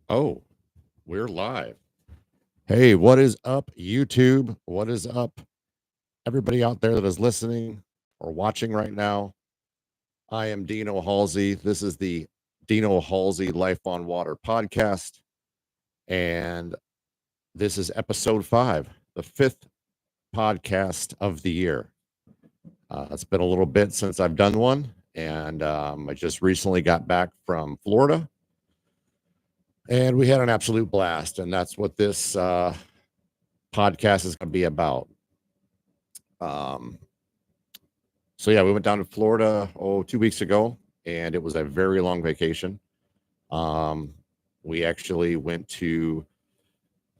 Oh, we're live. Hey, what is up, YouTube? What is up, everybody out there that is listening or watching right now? I am Dino Halsey. This is the Dino Halsey Life on Water podcast, and this is episode 5, the 5th podcast of the year. It's been a little bit since I've done one, and I just recently got back from Florida, and we had an absolute blast, and that's what this podcast is going to be about. Um, so yeah, we went down to Florida 2 weeks ago, and it was a very long vacation. Um, we actually went to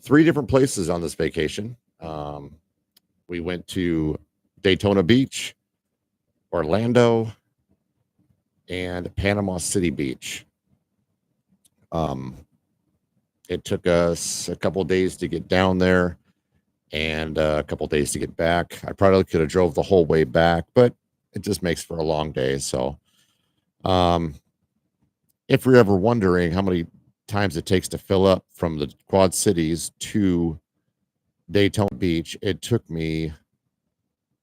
3 different places on this vacation. We went to Daytona Beach, Orlando, and Panama City Beach. Um, it took us a couple days to get down there and a couple days to get back. I probably could have drove the whole way back, but it just makes for a long day. So, um, if you're ever wondering how many times it takes to fill up from the Quad Cities to Daytona Beach, it took me,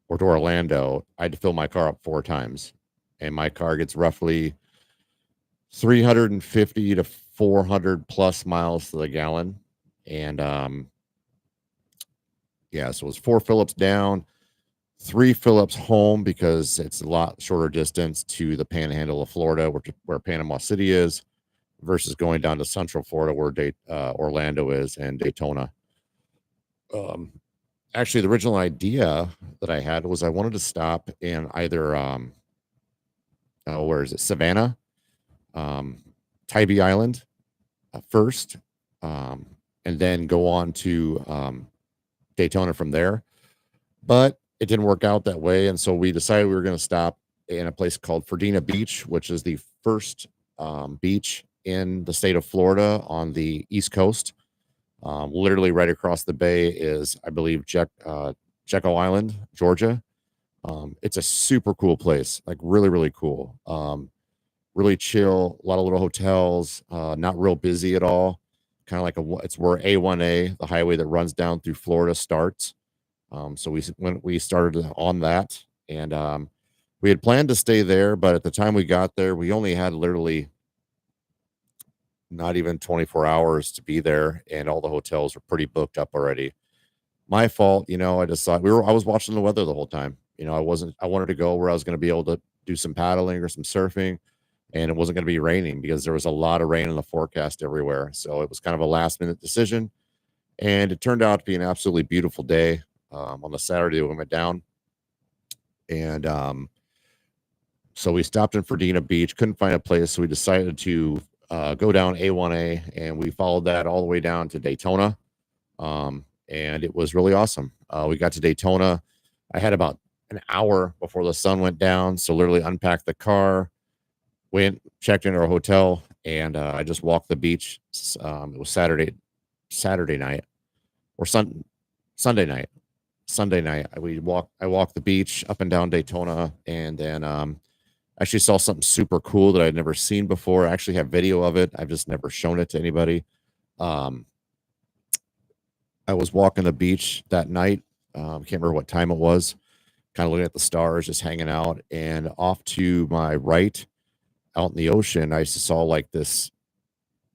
or to Orlando, I had to fill my car up 4 times. And my car gets roughly 350 to 400 plus miles to the gallon. And yeah, so it was 4 fill-ups down, 3 fill-ups home because it's a lot shorter distance to the panhandle of Florida, where Panama City is, versus going down to Central Florida, where Orlando is, and Daytona. Um, Actually, the original idea that I had was I wanted to stop in either where is it, Savannah, um, Tybee Island first, um, and then go on to Daytona from there. But it didn't work out that way, and so we decided we were going to stop in a place called Ferdinand Beach, which is the first beach in the state of Florida on the East Coast. Literally right across the bay is, I believe, Jekyll Island, Georgia. It's a super cool place, like really, really cool. Really chill, a lot of little hotels, not real busy at all. Kind of like it's where A1A, the highway that runs down through Florida, starts. So we started on that, and we had planned to stay there, but at the time we got there, we only had literally not even 24 hours to be there, and all the hotels were pretty booked up already. My fault, I just thought I was watching the weather the whole time. I wanted to go where I was going to be able to do some paddling or some surfing, and it wasn't going to be raining because there was a lot of rain in the forecast everywhere. So it was kind of a last minute decision, and it turned out to be an absolutely beautiful day. On the Saturday we went down, and so we stopped in Ferdinand Beach, couldn't find a place, so we decided to go down A1A, and we followed that all the way down to Daytona. And it was really awesome. We got to Daytona. I had about an hour before the sun went down, so literally unpacked the car, went, checked into our hotel, and I just walked the beach. It was Saturday night, or Sunday night. Sunday night, I walked the beach up and down Daytona, and then actually saw something super cool that I'd never seen before. I actually have video of it. I've just never shown it to anybody. Um, I was walking the beach that night. Can't remember what time it was. Kind of looking at the stars, just hanging out, and off to my right, out in the ocean, I just saw like this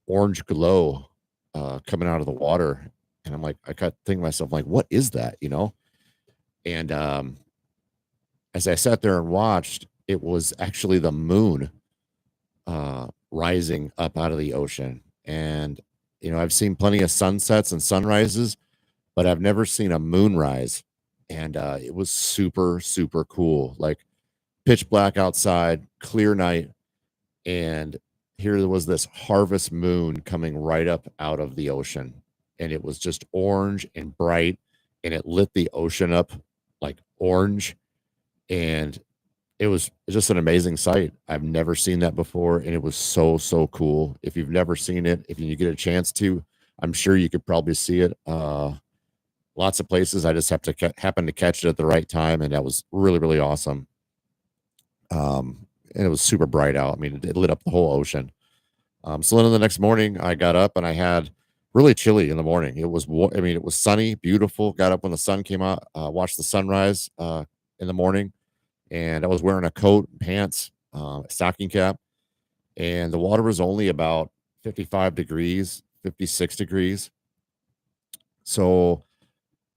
orange glow coming out of the water, and I'm like, I kept thinking to myself, like, what is that? And as I sat there and watched, it was actually the moon rising up out of the ocean. And I've seen plenty of sunsets and sunrises, but I've never seen a moonrise. And it was super, super cool. Like pitch black outside, clear night, and here was this harvest moon coming right up out of the ocean, and it was just orange and bright, and it lit the ocean up like orange, and it was just an amazing sight. I've never seen that before, and it was so, so cool. If you've never seen it, if you get a chance to, I'm sure you could probably see it. Lots of places. I just have to happen to catch it at the right time, and that was really, really awesome. And it was super bright out. I mean, it lit up the whole ocean. So then the next morning, I got up and I had really chilly in the morning. I mean, it was sunny, beautiful. Got up when the sun came out, watched the sunrise in the morning, and I was wearing a coat, pants, a stocking cap, and the water was only about 55 degrees, 56 degrees. So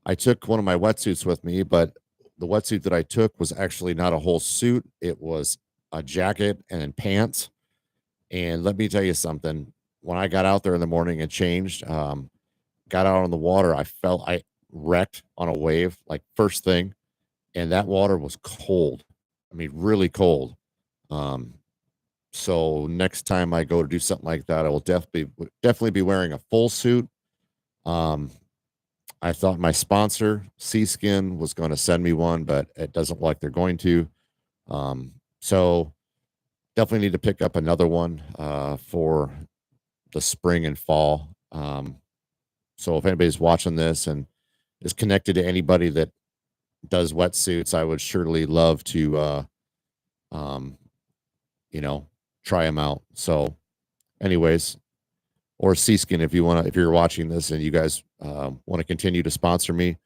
I took one of my wetsuits with me, but the wetsuit that I took was actually not a whole suit. It was a jacket and then pants. And let me tell you something. When I got out there in the morning and changed, got out on the water, I wrecked on a wave like first thing, and that water was cold. I mean, really cold. Um, so next time I go to do something like that, I will definitely be wearing a full suit. Um, I thought my sponsor, Seaskin, was going to send me one, but it doesn't look like they're going to. So definitely need to pick up another one for the spring and fall. So if anybody's watching this and is connected to anybody that does wetsuits, I would surely love to, um, you know, try them out. So, anyways, or Seaskin, if you want to, if you're watching this and you guys want to continue to sponsor me,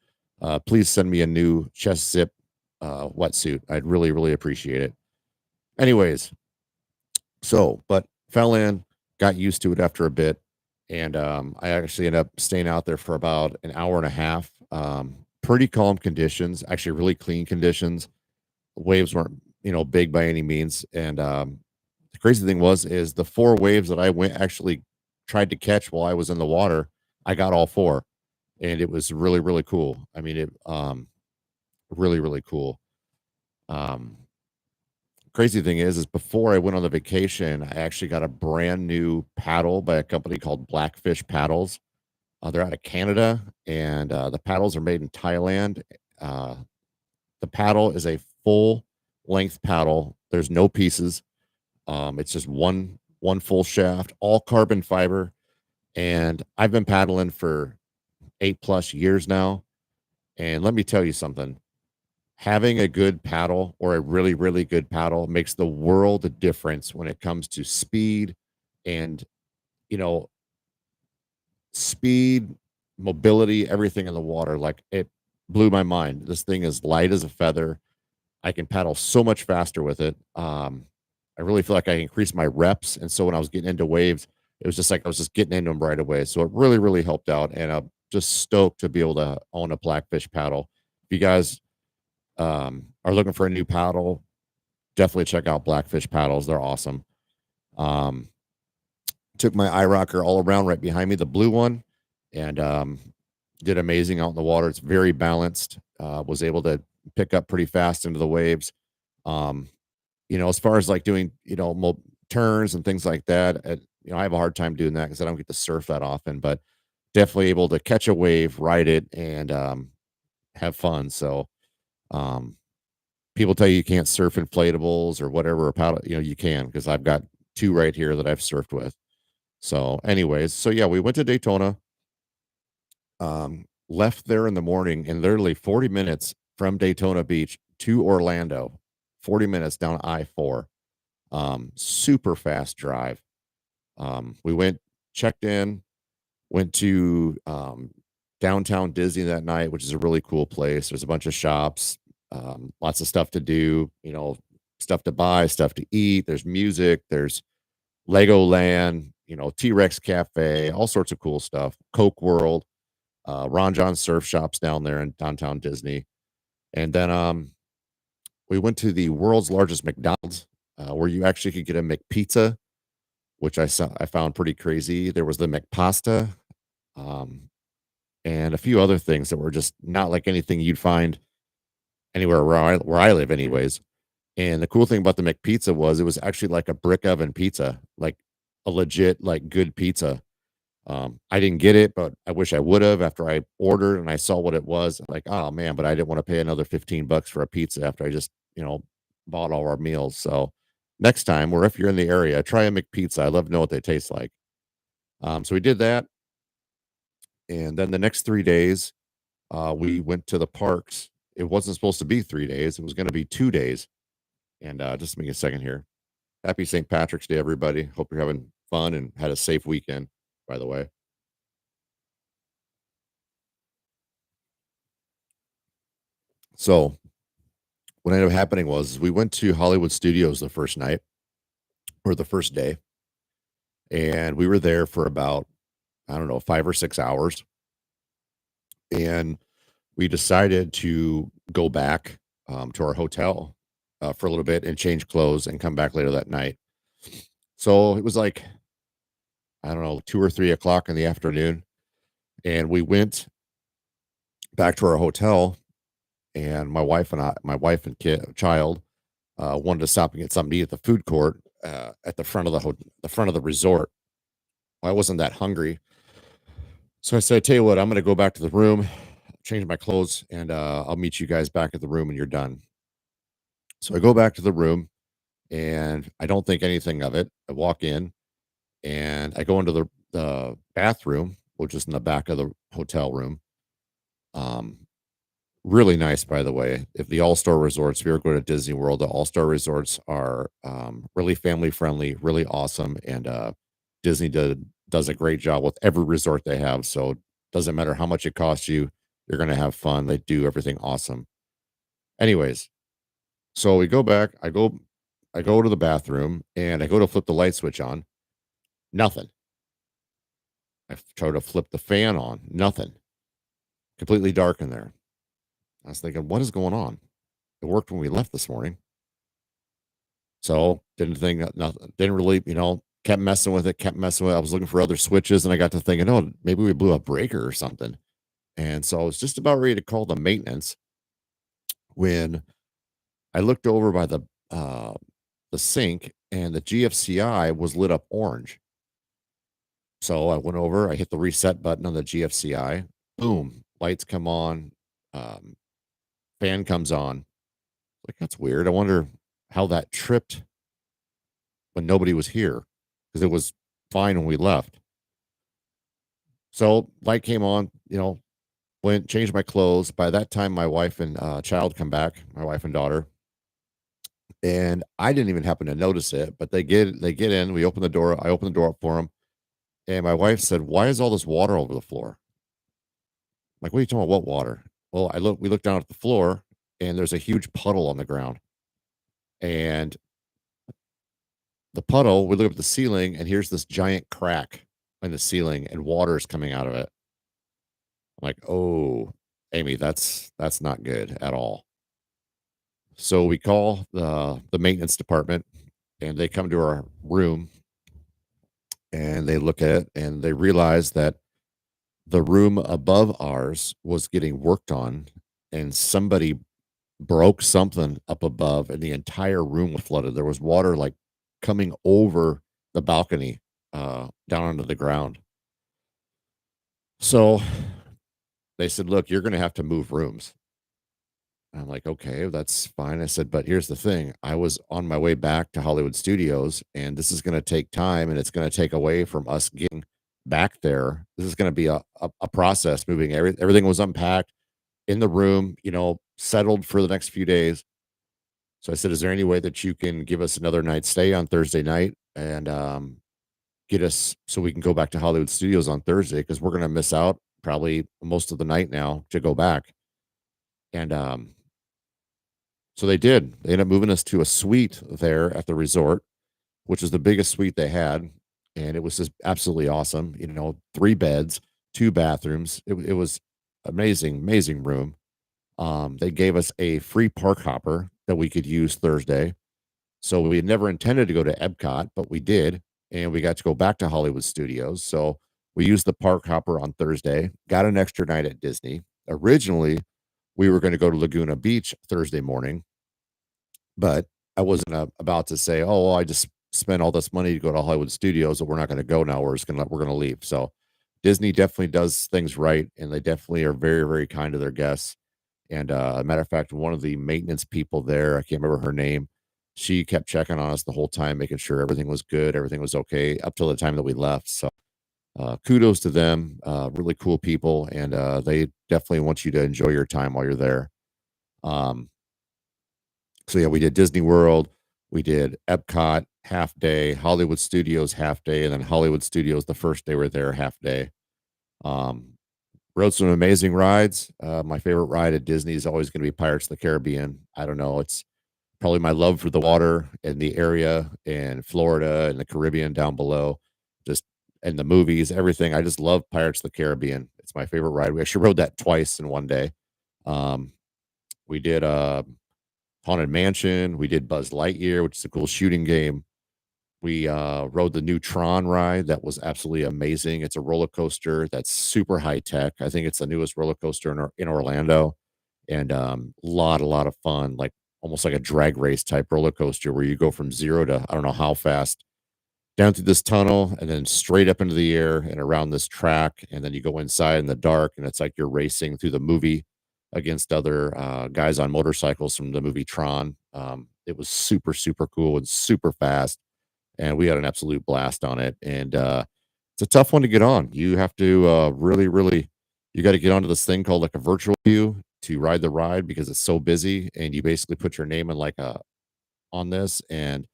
please send me a new chest zip wetsuit. I'd really, really appreciate it. Anyways, so, but fell in, got used to it after a bit, and I actually ended up staying out there for about an hour and a half. Pretty calm conditions, actually really clean conditions. Waves weren't, big by any means. And the crazy thing is the four waves that I went actually tried to catch while I was in the water. I got all four, and it was really, really cool. I mean, it really, really cool. Um, Crazy thing is before I went on the vacation, I actually got a brand new paddle by a company called Blackfish Paddles. They're out of Canada, and the paddles are made in Thailand. Uh, the paddle is a full length paddle. There's no pieces. It's just one full shaft, all carbon fiber. And I've been paddling for 8+ years now. And let me tell you something. Having a good paddle or a really, really good paddle makes the world of difference when it comes to speed and, you know, speed, mobility, everything in the water. Like it blew my mind. This thing is light as a feather. I can paddle so much faster with it. I really feel like I increased my reps. And so when I was getting into waves, it was just like I was just getting into them right away. So it really, really helped out. And I'm just stoked to be able to own a Blackfish paddle. If you guys are looking for a new paddle, definitely check out Blackfish paddles. They're awesome. Um, Took my eye rocker all around right behind me, the blue one, and did amazing out in the water. It's very balanced. Was able to pick up pretty fast into the waves. Um, as far as like doing, turns and things like that, I have a hard time doing that because I don't get to surf that often, but definitely able to catch a wave, ride it, and have fun. So, um, people tell you can't surf inflatables or whatever, or paddle, you can because I've got two right here that I've surfed with. So, anyways, so yeah, we went to Daytona, left there in the morning, and literally 40 minutes from Daytona Beach to Orlando, 40 minutes down I-4. Super fast drive. We went, checked in, went to downtown Disney that night, which is a really cool place. There's a bunch of shops, lots of stuff to do, stuff to buy, stuff to eat. There's music, there's Legoland, T-Rex Cafe, all sorts of cool stuff. Coke World, Ron John surf shops down there in downtown Disney. And then we went to the world's largest McDonald's, where you actually could get a McPizza, which I found pretty crazy. There was the McPasta, um, and a few other things that were just not like anything you'd find anywhere where I live, anyways. And the cool thing about the McPizza was it was actually like a brick oven pizza, like a legit, like good pizza. I didn't get it, but I wish I would have after I ordered and I saw what it was. Like, oh man, but I didn't want to pay another 15 bucks for a pizza after I just, bought all our meals. So next time, or if you're in the area, try a McPizza. I love to know what they taste like. So we did that. And then the next 3 days, we went to the parks. It wasn't supposed to be 3 days, it was going to be 2 days. And just give me a second here. Happy St. Patrick's Day, everybody. Hope you're having fun and had a safe weekend, by the way. So what ended up happening was we went to Hollywood Studios the first night or the first day, and we were there for about, I don't know, 5 or 6 hours. And we decided to go back to our hotel for a little bit and change clothes and come back later that night. So it was like, I don't know, 2 or 3 o'clock in the afternoon. And we went back to our hotel, and my wife and child, wanted to stop and get something to eat at the food court at the front of the front of the resort. I wasn't that hungry, so I said, "Tell you what, I'm going to go back to the room, change my clothes, and I'll meet you guys back at the room when you're done." So I go back to the room, and I don't think anything of it. I walk in, and I go into the bathroom, which is in the back of the hotel room. Um, Really nice, by the way. If the All-Star resorts, if you ever go to Disney World, the All-Star resorts are, really family friendly, really awesome, and, Disney does a great job with every resort they have, so doesn't matter how much it costs you, you're gonna have fun, they do everything awesome. Anyways, so we go back, I go to the bathroom, and I go to flip the light switch on, nothing. Try to flip the fan on, nothing. Completely dark in there. I was thinking, "What is going on?" It worked when we left this morning. So, didn't think that nothing didn't really, kept messing with it, kept messing with it. I was looking for other switches, and I got to thinking, "Oh, maybe we blew a breaker or something." And so I was just about ready to call the maintenance when I looked over by the sink, and the GFCI was lit up orange. So I went over, I hit the reset button on the GFCI. Boom, lights come on, um, fan comes on. Like, that's weird. I wonder how that tripped when nobody was here, because it was fine when we left. So light came on, went, changed my clothes. By that time, my wife and child come back, my wife and daughter, and I didn't even happen to notice it. But they get in. We open the door. I open the door up for them, and my wife said, "Why is all this water over the floor?" I'm like, "What are you talking about? What water?" Well, we look down at the floor, and there's a huge puddle on the ground, and the puddle. We look up at the ceiling, and here's this giant crack in the ceiling, and water is coming out of it. I'm like, "Oh, Amy, that's not good at all." So we call the maintenance department, and they come to our room, and they look at it, and they realize that the room above ours was getting worked on, and somebody broke something up above, and the entire room was flooded. There was water like coming over the balcony down onto the ground. So they said, "Look, you're going to have to move rooms." I'm like, "Okay, that's fine." I said, "But here's the thing. I was on my way back to Hollywood Studios, and this is gonna take time, and it's gonna take away from us getting back there. This is gonna be a process moving everything was unpacked in the room, settled for the next few days." So I said, "Is there any way that you can give us another night's stay on Thursday night and, get us so we can go back to Hollywood Studios on Thursday? Because we're gonna miss out probably most of the night now to go back." And, so they did. They ended up moving us to a suite there at the resort, which is the biggest suite they had, and it was just absolutely awesome. 3 beds, 2 bathrooms. It was amazing, amazing room. They gave us a free park hopper that we could use Thursday. So we had never intended to go to Epcot, but we did, and we got to go back to Hollywood Studios. So we used the park hopper on Thursday, got an extra night at Disney. Originally, we were going to go to Laguna Beach Thursday morning, but I wasn't about to say, "Oh, well, I just spent all this money to go to Hollywood Studios, and we're not going to go now. We're going to leave." So Disney definitely does things right, and they definitely are very, very kind to their guests. And a matter of fact, one of the maintenance people there, I can't remember her name, she kept checking on us the whole time, making sure everything was good, everything was okay up till the time that we left. So kudos to them, really cool people, and they definitely want you to enjoy your time while you're there. Um, so yeah, we did Disney World, we did Epcot, half day, Hollywood Studios half day, and then Hollywood Studios the first day we're there half day. Um, Rode some amazing rides. My favorite ride at Disney is always going to be Pirates of the Caribbean. I don't know. It's probably my love for the water and the area in Florida and the Caribbean down below. Just and the movies, everything. I just love Pirates of the Caribbean. It's my favorite ride. We actually rode that twice in one day. Um, we did Haunted Mansion. We did Buzz Lightyear, which is a cool shooting game. We rode the new Tron ride. That was absolutely amazing. It's a roller coaster that's super high tech. I think it's the newest roller coaster in Orlando, and a lot of fun. Like almost like a drag race type roller coaster where you go from zero to I don't know how fast down through this tunnel and then straight up into the air and around this track, and then you go inside in the dark, and it's like you're racing through the movie against other guys on motorcycles from the movie Tron. It was super super cool and super fast, and we had an absolute blast on it. And it's a tough one to get on. You have to really, you got to get onto this thing called like a virtual queue to ride the ride because it's so busy. And you basically put your name in like a on this, and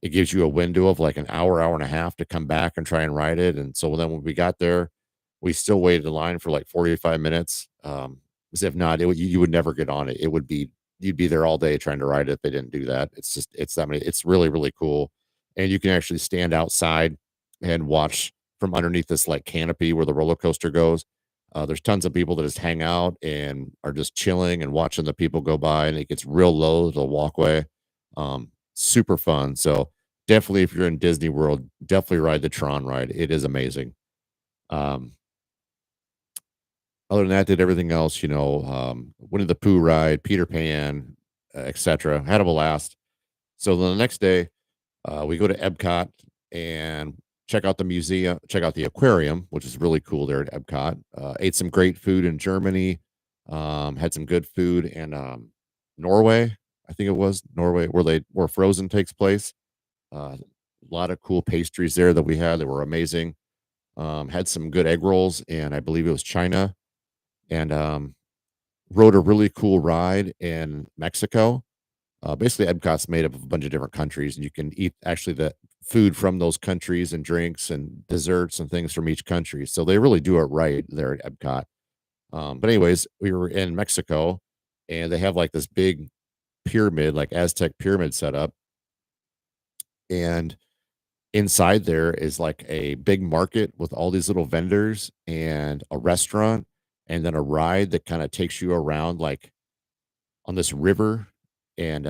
it gives you a window of like an hour, hour and a half to come back and try and ride it. And so then when we got there, we still waited in line for like 45 minutes. As if not, you would never get on it. It would be you'd be there all day trying to ride it if they didn't do that. It's that many. It's really really cool, and you can actually stand outside and watch from underneath this like canopy where the roller coaster goes. There's tons of people that just hang out and are just chilling and watching the people go by, and it gets real low the walkway. Super fun. So definitely, if you're in Disney World, definitely ride the Tron ride. It is amazing. Um, Other than that, did everything else, Winnie the Pooh ride, Peter Pan, etc. Had a blast. So then the next day, we go to Epcot and check out the museum, check out the aquarium, which is really cool there at Epcot. Ate some great food in Germany. Had some good food in Norway. I think it was Norway, where Frozen takes place. A lot of cool pastries there that we had that were amazing. Had some good egg rolls, and I believe it was China. And rode a really cool ride in Mexico. Basically, Epcot's made up of a bunch of different countries, and you can eat actually the food from those countries and drinks and desserts and things from each country. So they really do it right there at Epcot. But anyways, we were in Mexico, and they have like this big pyramid, like Aztec pyramid set up, and inside there is like a big market with all these little vendors and a restaurant, and then a ride that kind of takes you around like on this river, and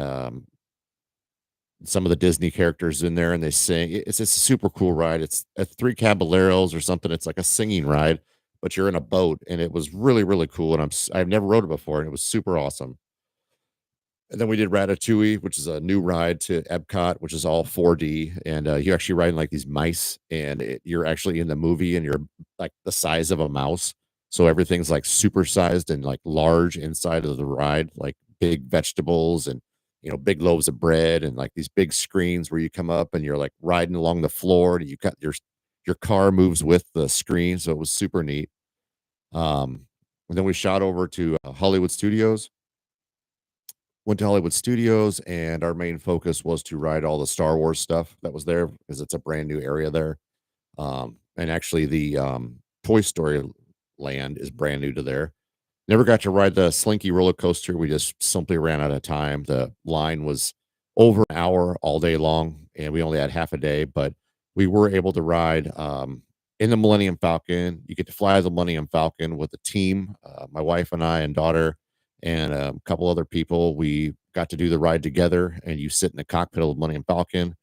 some of the Disney characters in there and they sing. It's a super cool ride. It's at Three Caballeros or something. It's like a singing ride, but you're in a boat, and it was really really cool. And I've never rode it before, and it was super awesome. And then we did Ratatouille, which is a new ride to Epcot, which is all 4D, and you're actually riding like these mice, and you're actually in the movie, and you're like the size of a mouse. So everything's like super sized and like large inside of the ride, like big vegetables and big loaves of bread and like these big screens where you come up and you're like riding along the floor, and you got your car moves with the screen, so it was super neat. And then we shot over to Hollywood Studios. Went to Hollywood Studios, and our main focus was to ride all the Star Wars stuff that was there because it's a brand new area there. And actually, the Toy Story land is brand new to there. Never got to ride the Slinky roller coaster. We just simply ran out of time. The line was over an hour all day long, and we only had half a day, but we were able to ride in the Millennium Falcon. You get to fly the Millennium Falcon with a team, my wife and I and daughter, and a couple other people. We got to do the ride together, and you sit in the cockpit of the Millennium Falcon,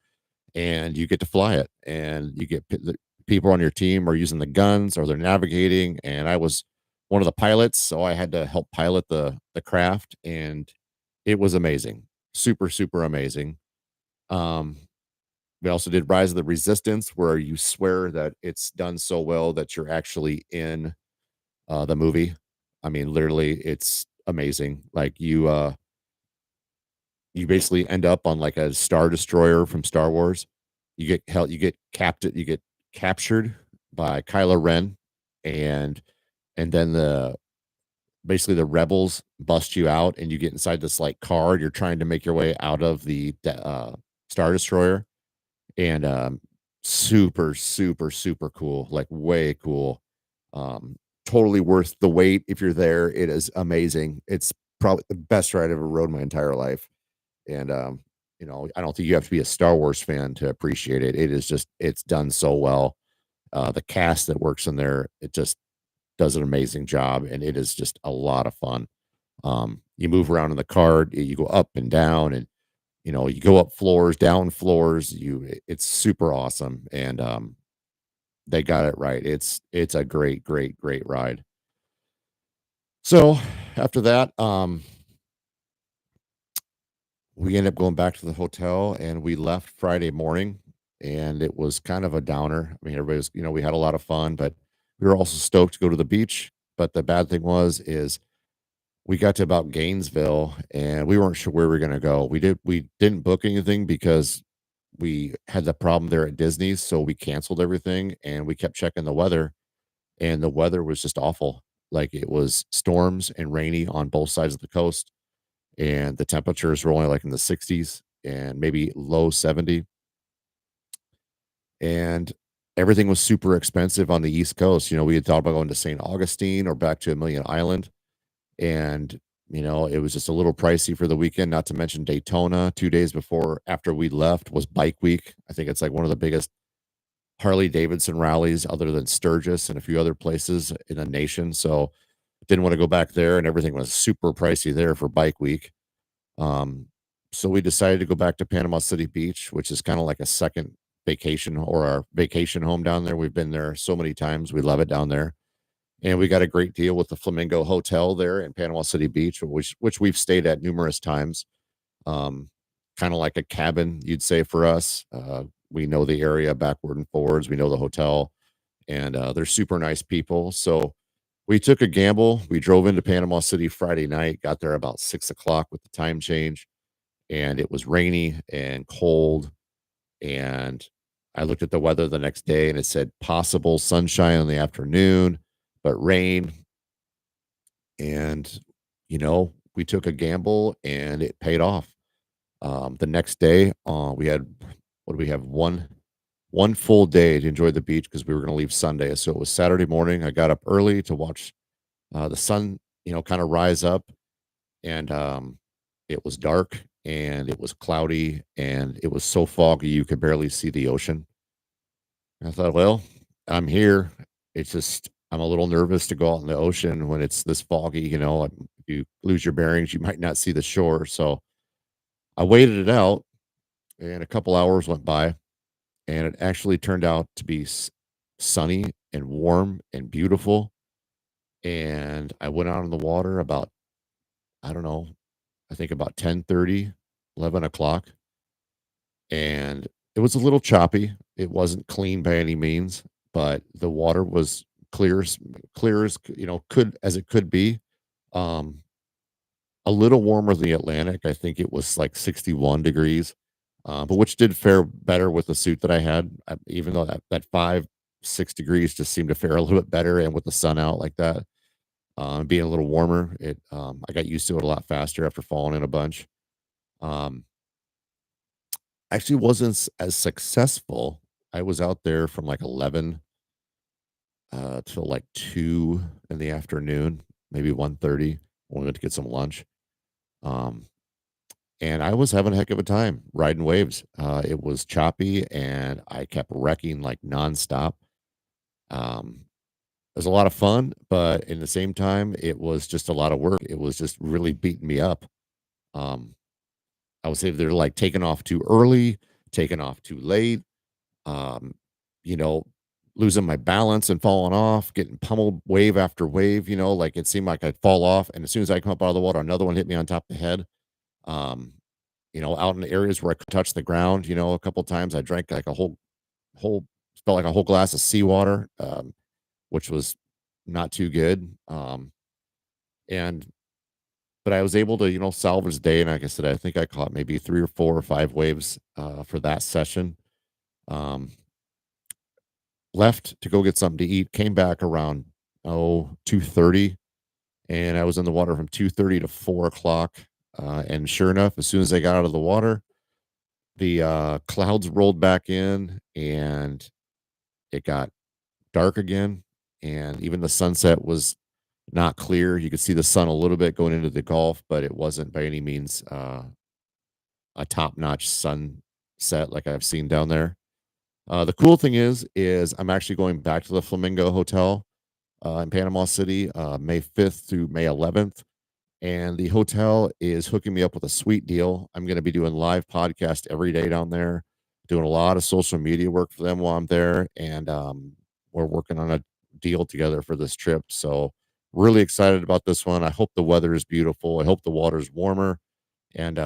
and you get to fly it, and the people on your team are using the guns or they're navigating. And I was one of the pilots, so I had to help pilot the craft, and it was amazing, super super amazing. Um, we also did Rise of the Resistance, where you swear that it's done so well that you're actually in the movie. I mean, literally, it's amazing. Like you basically end up on like a star destroyer from Star Wars. You get captured by Kylo Ren, and then basically the rebels bust you out, and you get inside this like car. And you're trying to make your way out of the star destroyer, and super, super, super cool, like way cool. Um, Totally worth the wait if you're there. It is amazing. It's probably the best ride I've ever rode my entire life. And I don't think you have to be a Star Wars fan to appreciate it. It is just it's done so well. The cast that works in there, it just does an amazing job, and it is just a lot of fun. You move around in the cart, you go up and down, and you go up floors, down floors. It's super awesome, and they got it right. It's a great, great, great ride. So after that, we ended up going back to the hotel, and we left Friday morning, and it was kind of a downer. I mean, everybody was, we had a lot of fun, but we were also stoked to go to the beach. But the bad thing is we got to about Gainesville, and we weren't sure where we were gonna go. We didn't book anything because we had the problem there at Disney's, so we canceled everything, and we kept checking the weather, and the weather was just awful. Like, it was storms and rainy on both sides of the coast, and the temperatures were only, like, in the 60s and maybe low 70, and everything was super expensive on the East Coast. We had thought about going to St. Augustine or back to Amelia Island, and it was just a little pricey for the weekend. Not to mention Daytona 2 days before after we left was bike week. I think it's like one of the biggest Harley Davidson rallies other than Sturgis and a few other places in the nation. So didn't want to go back there, and everything was super pricey there for bike week. um so we decided to go back to Panama City Beach, which is kind of like a second vacation, or our vacation home down there. We've been there so many times, we love it down there, and we got a great deal with the Flamingo Hotel there in Panama City Beach, which we've stayed at numerous times. Um, Kind of like a cabin, you'd say, for us. We know the area backward and forwards. We know the hotel, and they're super nice people. So we took a gamble. We drove into Panama City Friday night, got there about 6 o'clock with the time change, and it was rainy and cold. And I looked at the weather the next day, and it said possible sunshine in the afternoon, but rain. And we took a gamble, and it paid off. The next day, we had, what do we have, one full day to enjoy the beach because we were going to leave Sunday. So it was Saturday morning. I got up early to watch the sun, kind of rise up, and it was dark, and it was cloudy, and it was so foggy you could barely see the ocean. And I thought, well, I'm here. It's just I'm a little nervous to go out in the ocean when it's this foggy. If you lose your bearings, you might not see the shore. So I waited it out, and a couple hours went by, and it actually turned out to be sunny and warm and beautiful. And I went out on the water about, I don't know, I think about 10:30, 11 o'clock, and it was a little choppy. It wasn't clean by any means, but the water was clear as could as it could be. Um, a little warmer than the Atlantic. I think it was like 61 degrees, but which did fare better with the suit that I had, even though that 5, 6 degrees just seemed to fare a little bit better. And with the sun out like that, being a little warmer, I got used to it a lot faster after falling in a bunch. Um, Actually wasn't as successful. I was out there from like 11 till like 2 in the afternoon, maybe 1:30. Wanted to get some lunch. Um, and I was having a heck of a time riding waves. It was choppy, and I kept wrecking like nonstop. It was a lot of fun, but in the same time, it was just a lot of work. It was just really beating me up. Um, I was either like taking off too early, taking off too late, um, you know, losing my balance and falling off, getting pummeled wave after wave. Like, it seemed like I'd fall off, and as soon as I come up out of the water, another one hit me on top of the head. Um, Out in the areas where I could touch the ground, a couple times I drank like a whole felt like a whole glass of seawater, which was not too good. And but I was able to, salvage the day. And like I said, I think I caught maybe 3 or 4 or 5 waves for that session. Um, Left to go get something to eat, came back around 2:30, and I was in the water from 2:30 to 4 o'clock. And sure enough, as soon as I got out of the water, The clouds rolled back in and it got dark again. And even the sunset was not clear. You could see the sun a little bit going into the Gulf, but it wasn't by any means a top-notch sunset like I've seen down there. The cool thing is I'm actually going back to the Flamingo Hotel in Panama City, May 5th through May 11th. And the hotel is hooking me up with a sweet deal. I'm going to be doing live podcast every day down there, doing a lot of social media work for them while I'm there. And we're working on a deal together for this trip. So, really excited about this one. I hope the weather is beautiful. I hope the water's warmer. And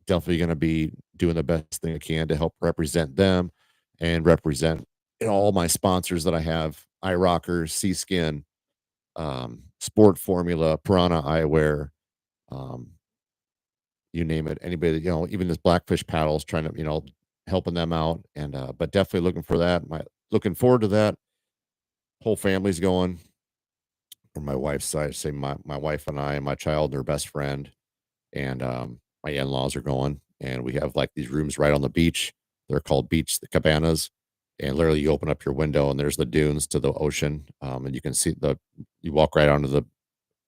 definitely going to be doing the best thing I can to help represent them and represent all my sponsors that I have: iRockers, Skin, Sport Formula, Piranha Eyewear, um, you name it. Anybody that, even this Blackfish Paddles, trying to, helping them out. And but definitely looking for that. Looking forward to that. Whole family's going. From my wife's side, say my wife and I and my child and her best friend, and my in-laws are going, and we have like these rooms right on the beach. They're called beach the cabanas, and literally you open up your window and there's the dunes to the ocean, and you can see you walk right onto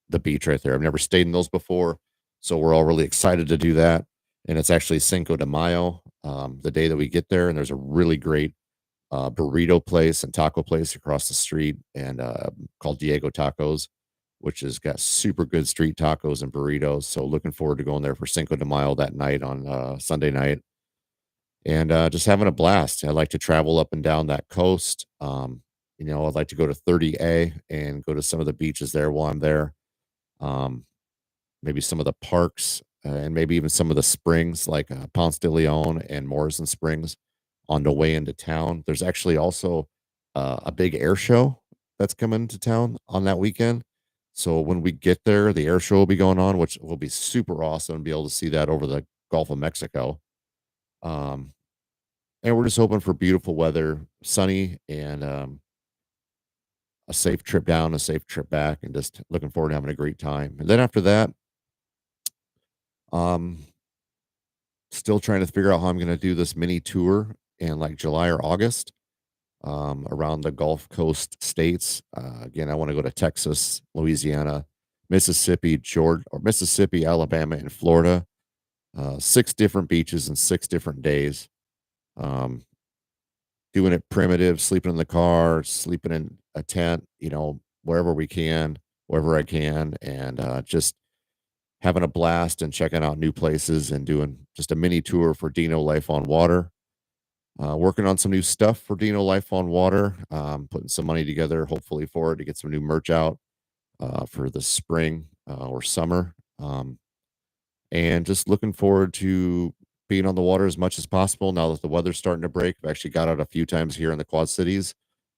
the beach right there. I've never stayed in those before, so we're all really excited to do that. And it's actually Cinco de Mayo, the day that we get there, and there's a really great burrito place and taco place across the street, and called Diego Tacos, which has got super good street tacos and burritos. So looking forward to going there for Cinco de Mayo that night on Sunday night, and just having a blast. I like to travel up and down that coast. I'd like to go to 30A and go to some of the beaches there while I'm there. Um, Maybe some of the parks, and maybe even some of the springs like Ponce de Leon and Morrison Springs on the way into town. There's actually also a big air show that's coming to town on that weekend. So when we get there, the air show will be going on, which will be super awesome to be able to see that over the Gulf of Mexico. Um, and we're just hoping for beautiful weather, sunny, and a safe trip down, a safe trip back, and just looking forward to having a great time. And then after that, um, still trying to figure out how I'm gonna do this mini tour in, like, July or August, around the Gulf Coast states. Again, I wanna go to Texas, Louisiana, Mississippi, Alabama, and Florida. 6 different beaches and 6 different days. Um, Doing it primitive, sleeping in the car, sleeping in a tent, wherever we can, wherever I can, and, just having a blast and checking out new places and doing just a mini tour for Dino Life on Water. Working on some new stuff for Dino Life on Water. Putting some money together, hopefully, for it to get some new merch out for the spring or summer. And just looking forward to being on the water as much as possible now that the weather's starting to break. I've actually got out a few times here in the Quad Cities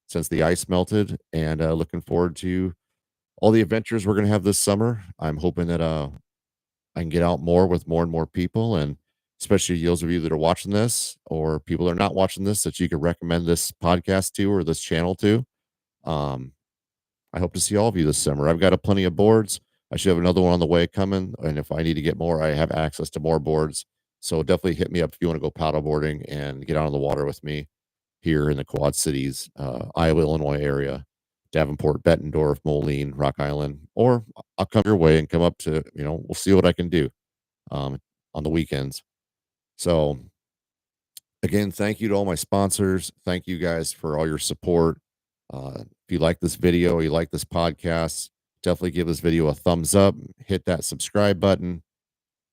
since the ice melted, and looking forward to all the adventures we're going to have this summer. I'm hoping that I can get out more with more and more people, and especially those of you that are watching this or people that are not watching this, that you could recommend this podcast to or this channel to. Um, I hope to see all of you this summer. I've got a plenty of boards. I should have another one on the way coming. And if I need to get more, I have access to more boards. So definitely hit me up if you want to go paddle boarding and get out on the water with me here in the Quad Cities, Iowa, Illinois area, Davenport, Bettendorf, Moline, Rock Island, or I'll come your way and come up to, we'll see what I can do um, on the weekends. So, again, thank you to all my sponsors. Thank you guys for all your support. If you like this video, you like this podcast, definitely give this video a thumbs up, hit that subscribe button,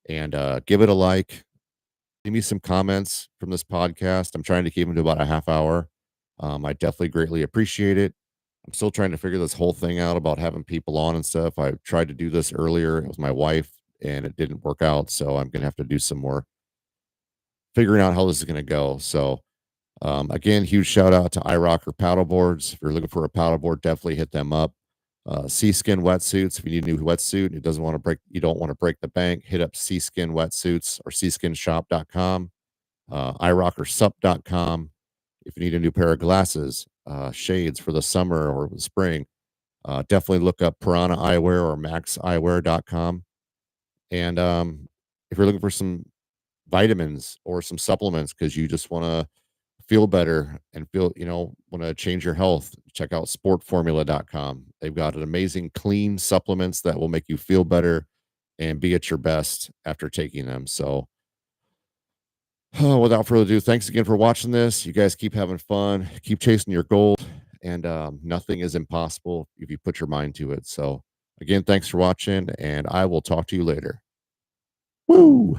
and give it a like. Leave me some comments from this podcast. I'm trying to keep them to about a half hour. I definitely greatly appreciate it. I'm still trying to figure this whole thing out about having people on and stuff. I tried to do this earlier. It was my wife, and it didn't work out. So I'm gonna have to do some more figuring out how this is gonna go. So again, huge shout out to iRocker paddleboards. If you're looking for a paddleboard, definitely hit them up. Skin Wetsuits. If you need a new wetsuit and it doesn't want to break, you don't want to break the bank, hit up Skin Wetsuits or seaskinshop.com, irockersup.com. If you need a new pair of glasses, shades for the summer or the spring, definitely look up Piranha Eyewear or maxeyewear.com. And if you're looking for some vitamins or some supplements because you just want to feel better and feel, want to change your health, check out sportformula.com. They've got an amazing clean supplements that will make you feel better and be at your best after taking them. So, without further ado, thanks again for watching this. You guys keep having fun, keep chasing your goal, and nothing is impossible if you put your mind to it. So, again, thanks for watching, and I will talk to you later. Woo!